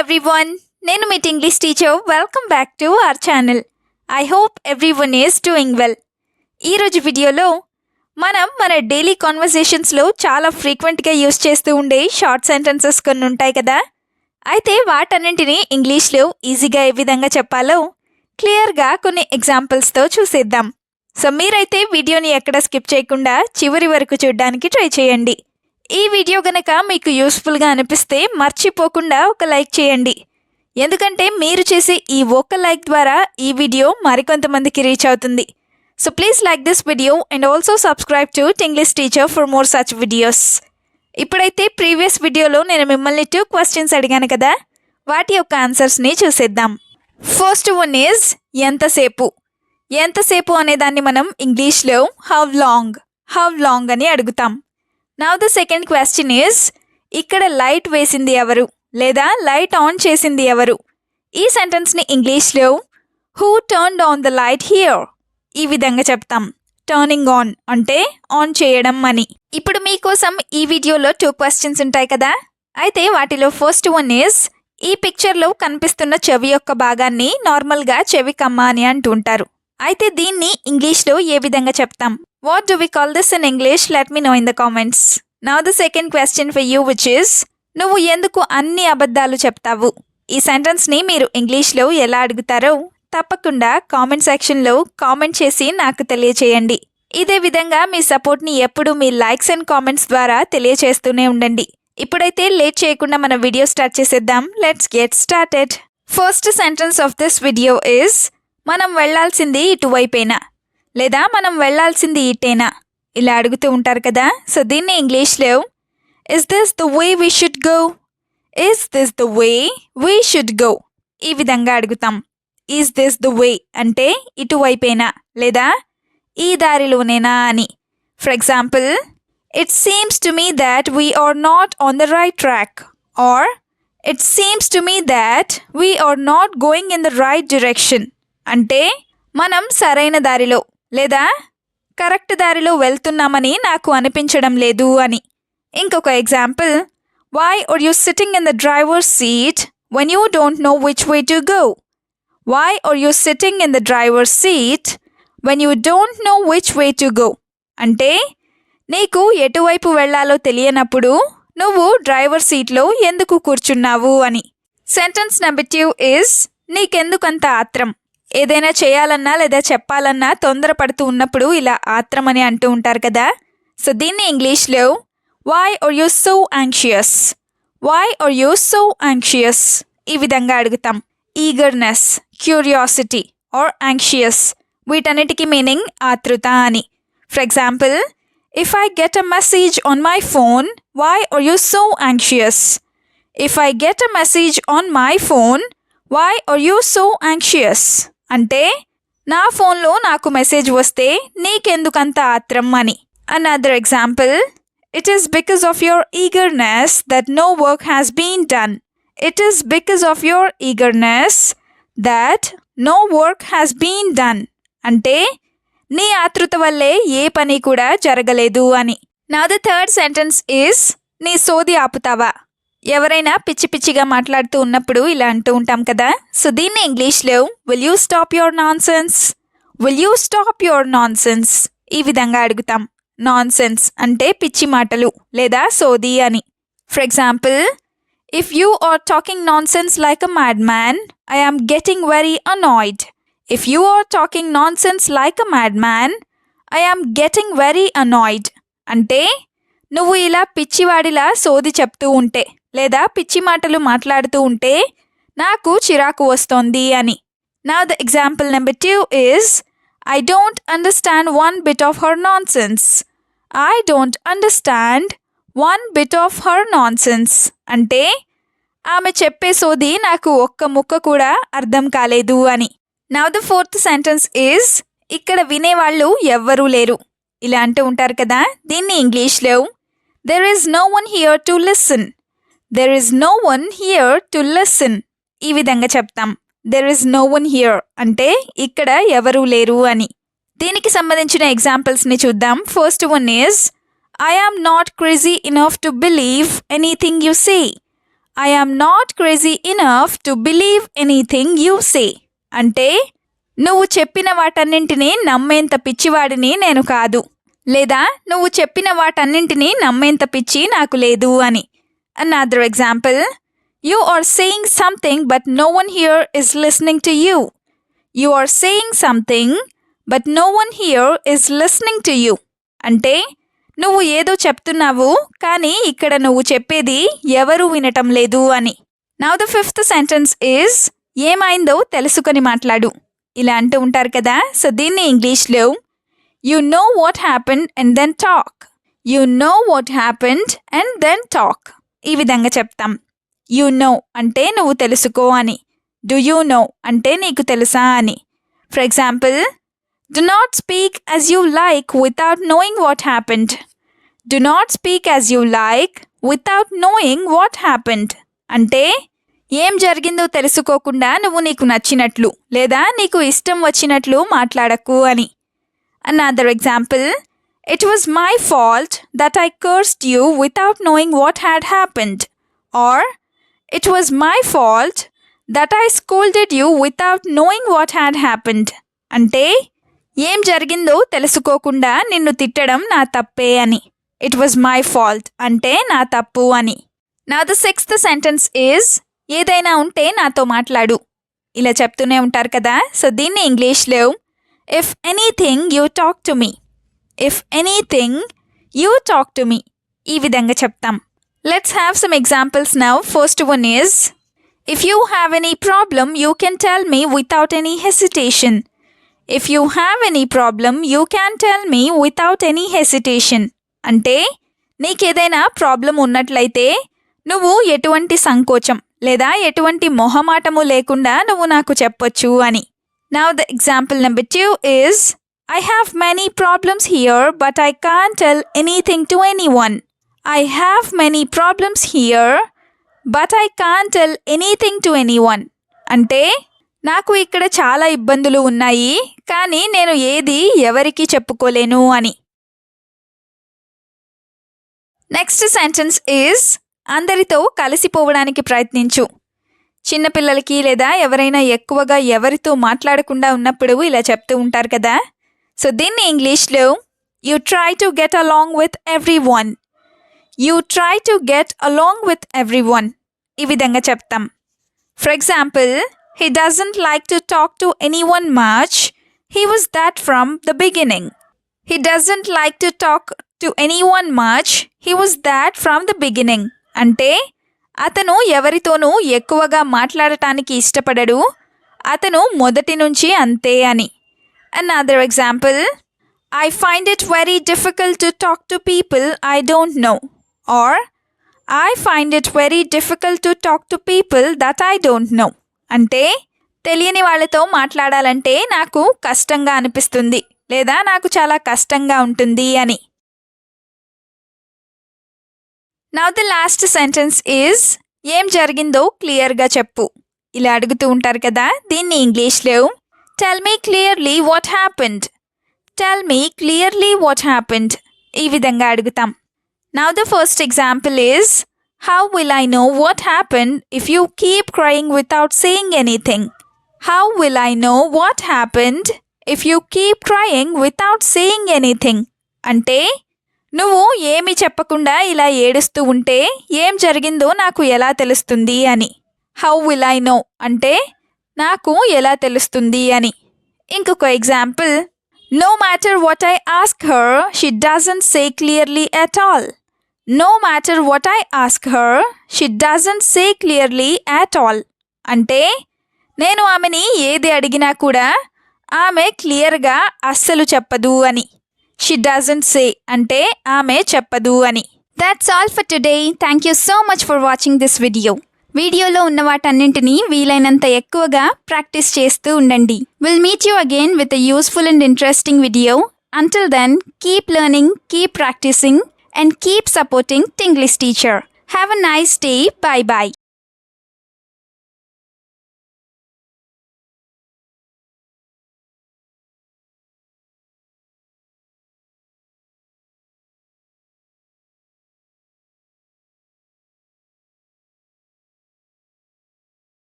everyone. నేను మీ English teacher. Welcome back to our channel. I hope everyone is doing well. ఈరోజు వీడియోలో మనం మన డైలీ కాన్వర్సేషన్స్లో చాలా ఫ్రీక్వెంట్గా యూస్ చేస్తూ ఉండే షార్ట్ సెంటెన్సెస్ కొన్ని ఉంటాయి కదా. అయితే వాటన్నింటినీ ఇంగ్లీష్లో ఈజీగా ఏ విధంగా చెప్పాలో క్లియర్గా కొన్ని ఎగ్జాంపుల్స్తో చూసేద్దాం. సో మీరైతే వీడియోని ఎక్కడ స్కిప్ చేయకుండా చివరి వరకు చూడడానికి ట్రై చేయండి. ఈ వీడియో గనక మీకు యూస్ఫుల్గా అనిపిస్తే మర్చిపోకుండా ఒక లైక్ చేయండి. ఎందుకంటే మీరు చేసే ఈ ఒక్క లైక్ ద్వారా ఈ వీడియో మరికొంతమందికి రీచ్ అవుతుంది. So please like this video and also subscribe to English teacher for more such videos. ఇప్పుడైతే ప్రీవియస్ వీడియోలో నేను మిమ్మల్ని 2 క్వశ్చన్స్ అడిగాను కదా, వాటి యొక్క ఆన్సర్స్ని చూసేద్దాం. ఫస్ట్ వన్ ఈజ్ ఎంతసేపు. ఎంతసేపు అనేదాన్ని మనం ఇంగ్లీష్లో హౌ లాంగ్ అని అడుగుతాం. Now the second question is ఇక్కడ లైట్ వేసింది ఎవరు లేదా లైట్ ఆన్ చేసింది ఎవరు. ఈ సెంటెన్స్ని ఇంగ్లీష్లో who turned on the light here ఈ విధంగా చెప్తాం. టర్నింగ్ ఆన్ అంటే ఆన్ చేయడం అని. ఇప్పుడు మీకోసం ఈ వీడియోలో 2 క్వశ్చన్స్ ఉంటాయి కదా. అయితే వాటిలో ఫస్ట్ వన్ ఈజ్ ఈ పిక్చర్లో కనిపిస్తున్న చెవి యొక్క భాగాన్ని నార్మల్గా చెవి కమ్మ అని అంటుంటారు. అయితే దీన్ని ఇంగ్లీష్లో ఏ విధంగా చెప్తాం? What do we call this in English? Let me know in the comments. Now the second question for you which is నువ్వు ఎందుకు అన్ని అబద్ధాలు చెప్తావు. ఈ సెంటెన్స్ని మీరు ఇంగ్లీష్లో ఎలా అడుగుతారో తప్పకుండా కామెంట్ సెక్షన్లో కామెంట్ చేసి నాకు తెలియచేయండి. ఇదే విధంగా మీ సపోర్ట్ని ఎప్పుడు మీ లైక్స్ అండ్ కామెంట్స్ ద్వారా తెలియచేస్తూనే ఉండండి. ఇప్పుడైతే లేట్ చేయకుండా మన వీడియో స్టార్ట్ చేసేద్దాం. Let's get started. First sentence of this video is మనం వెళ్లాల్సింది ఇటువైపేనా లేదా మనం వెళ్లాల్సింది ఇటేనా ఇలా అడుగుతూ ఉంటారు కదా. సో దీన్ని ఇంగ్లీష్లో is this the way we should go, is this the way we should go ఈ విధంగా అడుగుతాం. ఈజ్ దిస్ ద వే అంటే ఇటువైపేనా లేదా ఈ దారిలోనేనా అని. For example, it seems to me that we are not on the right track or it seems to me that we are not going in the right direction అంటే మనం సరైన దారిలో లేదా కరెక్ట్ దారిలో వెళ్తున్నామని నాకు అనిపించడం లేదు అని. ఇంకొక example, why are you sitting in the driver's seat when you don't know which way to go. Why are you sitting in the driver's seat when you don't know which way to go అంటే నీకు ఎటువైపు వెళ్లాలో తెలియనప్పుడు నువ్వు driver సీట్లో ఎందుకు కూర్చున్నావు అని. సెంటెన్స్ నెంబర్ 2 ఈజ్ నీకెందుకంత ఆత్రం. ఏదైనా చేయాలన్నా లేదా చెప్పాలన్నా తొందరపడుతూ ఉన్నప్పుడు ఇలా ఆత్రం అని అంటూ ఉంటారు కదా. సో దీన్ని ఇంగ్లీష్లో why are you so anxious, why are you so anxious ఈ విధంగా అడుగుతాం. ఈగర్నెస్, క్యూరియాసిటీ ఆర్ యాంగ్షియస్ వీటన్నిటికీ మీనింగ్ ఆతృత అని. For example, if I get a message on my phone why are you so anxious. If I get a message on my phone why are you so anxious అంటే నా ఫోన్లో నాకు message వస్తే నీకెందుకంత ఆత్రం అని. Another example, it is because of your eagerness that no work has been done. It is because of your eagerness that no work has been done అంటే నీ ఆతృత వల్లే ఏ పని కూడా జరగలేదు అని. Now the third sentence is నీ సోది ఆపుతావా. ఎవరైనా పిచ్చి పిచ్చిగా మాట్లాడుతూ ఉన్నప్పుడు ఇలా అంటూ ఉంటాం కదా. సో దీన్ని ఇంగ్లీష్లో will you stop your non sense, will you stop your non sense ఈ విధంగా అడుగుతాం. నాన్ సెన్స్ అంటే పిచ్చి మాటలు లేదా సోది అని. For example, if you are talking nonsense like a mad man I am getting very annoyed. If you are talking nonsense like a mad man I am getting very annoyed అంటే నువ్వు ఇలా పిచ్చివాడిలా సోది చెప్తూ ఉంటే లేదా పిచ్చి మాటలు మాట్లాడుతూ ఉంటే నాకు చిరాకు వస్తోంది అని. Now the example number 2 is I don't understand 1 bit of her non sense. I don't understand 1 bit of her non sense అంటే ఆమె చెప్పే సోది నాకు ఒక్క ముక్క కూడా అర్థం కాలేదు అని. Now the fourth sentence is ఇక్కడ వినేవాళ్ళు ఎవ్వరూ లేరు ఇలా అంటూ ఉంటారు కదా. దీన్ని ఇంగ్లీష్లో there is no one here to listen, there is no one here to listen ఈ విధంగా చెప్తాం. There is no one here అంటే ఇక్కడ ఎవరూ లేరు అని. దీనికి సంబంధించిన ఎగ్జాంపుల్స్ని చూద్దాం. First one is I am not crazy enough to believe anything you say. I am not crazy enough to believe anything you say. అంటే నువ్వు చెప్పిన వాటన్నింటినీ నమ్మేంత పిచ్చివాడిని నేను కాదు, లేదా నువ్వు చెప్పిన వాటన్నింటినీ నమ్మేంత పిచ్చి నాకు లేదు అని. Another example, you are saying something but no one here is listening to you. You are saying something but no one here is listening to you. అంటే నువ్వు ఏదో చెప్తున్నావు, కానీ ఇక్కడ నువ్వు చెప్పేది ఎవరూ వినటం లేదు అని. Now the fifth sentence is ఏమైందో తెలుసుకొని మాట్లాడు. ఇలా అంటూ ఉంటారు కదా, సో దీన్ని ఇంగ్లీష్లో you know what happened and then talk. You know what happened and then talk. ఈ విధంగా చెప్తాం. యు నో అంటే నువ్వు తెలుసుకో అని. డు యూ నో అంటే నీకు తెలుసా అని. For example, do not speak as you like without knowing what happened. Do not speak as you like without knowing what happened. అంటే ఏం జరిగిందో తెలుసుకోకుండా నువ్వు నీకు నచ్చినట్లు లేదా నీకు ఇష్టం వచ్చినట్లు మాట్లాడకు అని. Another example, it was my fault that I cursed you without knowing what had happened. Or it was my fault that I scolded you without knowing what had happened. అంటే ఏం జరిగిందో తెలుసుకోకుండా నిన్ను తిట్టడం నా తప్పే అని. ఇట్ వాజ్ మై ఫాల్ట్ అంటే నా తప్పు అని. Now the sixth sentence is ఏదైనా ఉంటే నాతో మాట్లాడు. ఇలా చెప్తూనే ఉంటారు కదా, సో దీన్ని ఇంగ్లీష్లో if anything you talk to me. If anything you talk to me. ఈ విధంగా చెప్తాం. Let's have some examples now. First one is if you have any problem you can tell me without any hesitation. If you have any problem you can tell me without any hesitation. అంటే నీకేదైనా problem ఉన్నట్లయితే నువ్వు ఎటువంటి సంకోచం లేదా ఎటువంటి మొహమాటము లేకుండా నువ్వు నాకు చెప్పొచ్చు అని. Now the example number 2 is I have many problems here but I can't tell anything to anyone. I have many problems here but I can't tell anything to anyone. అంటే నాకు ఇక్కడ చాలా ఇబ్బందులు ఉన్నాయి, కానీ నేను ఏది ఎవరికీ చెప్పుకోలేను అని. నెక్స్ట్ సెంటెన్స్ ఈజ్ అందరితో కలిసిపోవడానికి ప్రయత్నించు. చిన్నపిల్లలకి లేదా ఎవరైనా ఎక్కువగా ఎవరితో మాట్లాడకుండా ఉన్నప్పుడు ఇలా చెప్తూ ఉంటారు కదా, సో దీన్ని ఇంగ్లీష్లో you try to get along with every one. You try to get along with every one. ఈ విధంగా చెప్తాం. For example, he doesn't like to talk to any one much. He was that from the beginning. He doesn't like to talk to any one much. He was that from the beginning. అంటే అతను ఎవరితోనూ ఎక్కువగా మాట్లాడటానికి ఇష్టపడడు, అతను మొదటి నుంచి అంతే అని. Another example, I find it very difficult to talk to people I don't know. Or I find it very difficult to talk to people that I don't know. అంటే తెలియని వాళ్ళతో మాట్లాడాలంటే నాకు కష్టంగా అనిపిస్తుంది లేదా నాకు చాలా కష్టంగా ఉంటుంది అని. Now the last sentence is ఏం జరిగిందో క్లియర్గా చెప్పు. ఇలా అడుగుతూ ఉంటారు కదా, దీన్ని ఇంగ్లీష్లో tell me clearly what happened. Tell me clearly what happened. ఈ విధంగా అడుగుతాం. Now the first example is how will I know what happened if you keep crying without saying anything. How will I know what happened if you keep crying without saying anything. అంటే నువ్వు ఏమి చెప్పకుండా ఇలా ఏడుస్తూ ఉంటే ఏం జరిగిందో నాకు ఎలా తెలుస్తుంది అని. హౌ విల్ ఐ నో అంటే నాకు ఎలా తెలుస్తుంది అని. ఇంకొక example, no matter what I ask her she doesn't say clearly at all. No matter what I ask her she doesn't say clearly at all. అంటే నేను ఆమెని ఏది అడిగినా కూడా ఆమె క్లియర్గా అస్సలు చెప్పదు అని. షీ డజంట్ సే అంటే ఆమె చెప్పదు అని. That's all for today. Thank you so much for watching this video. వీడియోలో ఉన్న వాటన్నింటినీ వీలైనంత ఎక్కువగా ప్రాక్టీస్ చేస్తూ ఉండండి. Will meet you again with a useful and interesting video. Until then, keep learning, keep practicing and keep supporting Tinglish Teacher. Have a nice day. Bye bye.